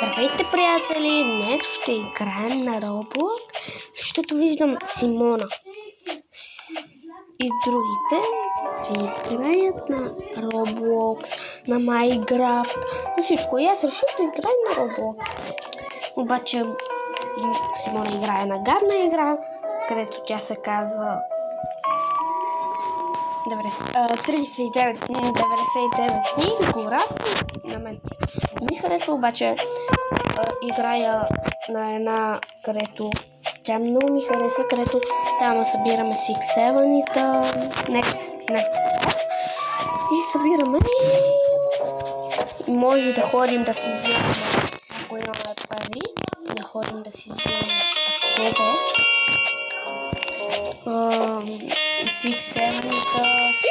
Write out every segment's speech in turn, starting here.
Здравейте, приятели! Днес ще играем на Roblox, защото виждам Симона и другите ще играят на Roblox, на Minecraft, на всичко. И аз реших да играя на Roblox. Обаче Симона играе на гадна игра, където тя се казва 99 дни в гората. На мен ми харесва, обаче играя на една, където тя много ми харесва, където там събираме Six-7-ита, нещо така. И събираме и може да ходим да си вземем, ако имаме пари, да ходим да си вземем такова. Six-7-ита си.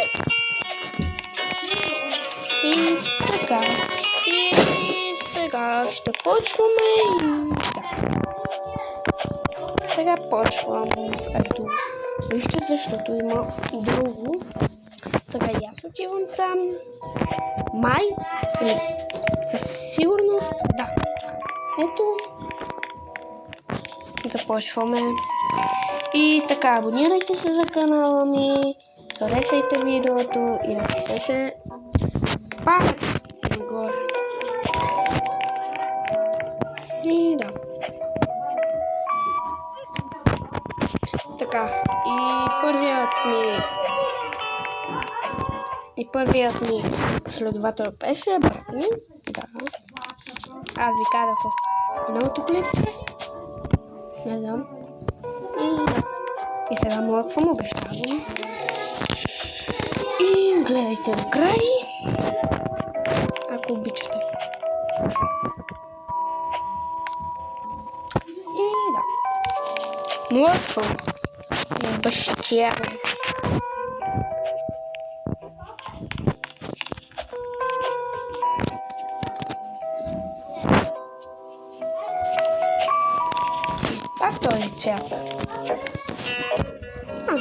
И така. И сега ще почваме и да. Сега почвам. Ето. Вижте, защото има друго. Сега и аз отивам там. Май или със сигурност да. Ето. Започваме. И така, абонирайте се за канала ми, харесайте видеото и напишете палец нагоре. И да. Така, и първият ми последовател беше брат ми. Да. Аз ви казах в едното клипче. Не знам. И да. И сега млъквам, обещавам. И гледайте до край, ако обичате. И да. Млъквам. Обещавам. Пак този цвят.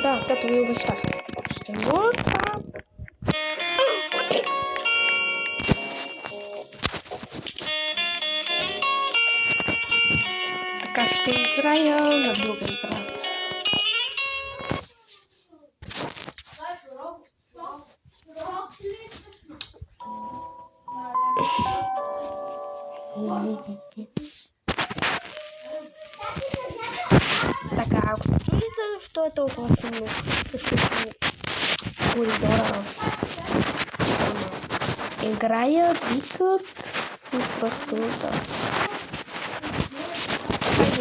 Да, като ви обещах. Ще млъквам. Така ще играя на друга игра. Така, ако се чудите защо е толкова шумно, защото коридора играят, викат и просто да.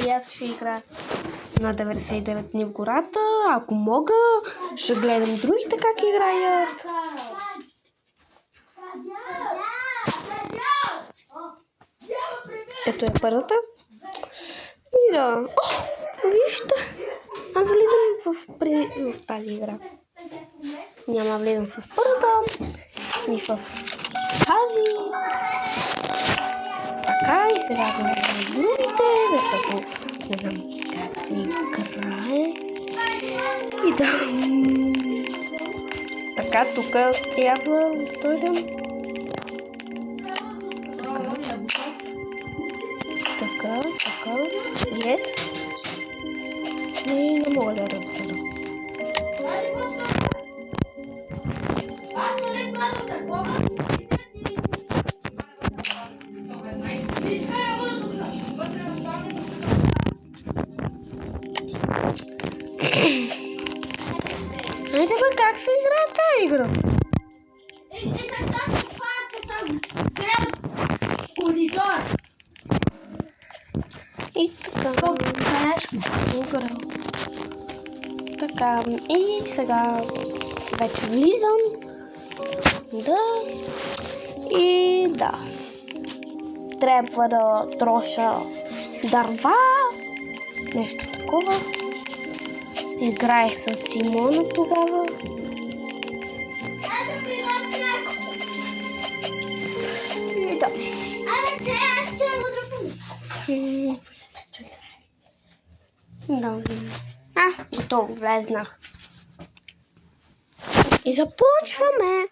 И аз ще играя на 99 дни в гората. Ако мога, ще гледам другите как играят. Ето е първата. И да. Вижте. Аз влизам в тази игра. Няма влизам в първата, ни в тази. Така и сега гледам другите, защото не знам как се играе. И да. Така, тук трябва да дойдем. Така. Yes. И не мога да дойда. Айде бе, как се играе тази игра? И така. Така, и сега вече влизам. Да. И да. Трябва да троша дърва. Нещо такова. Играех с Симона тогава. И да. Готово, влезнах. И започваме.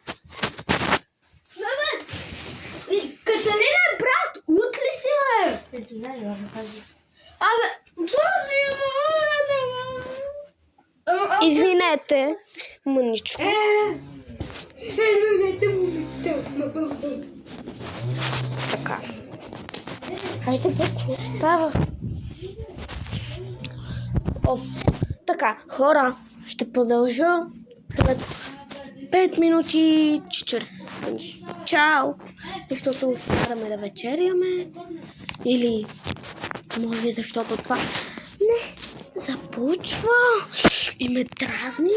Каталина, брат, утли си, бе? Абе, Извинете, мъничко. Така. Хайде бе, какво става? Така, хора, ще продължа след 5 минути и 40 секунди. Чао! Защото сядаме да вечеряме. Или може защото това не започва и ме дразни.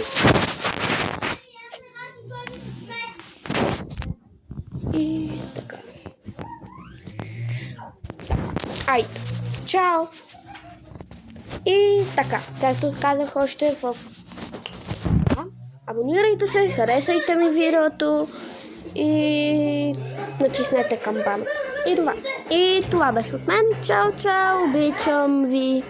И така. Айде, чао! И така, както казах още в... Абонирайте се, харесайте ми видеото и натиснете камбаната. И това беше от мен. Чао, чао, обичам ви!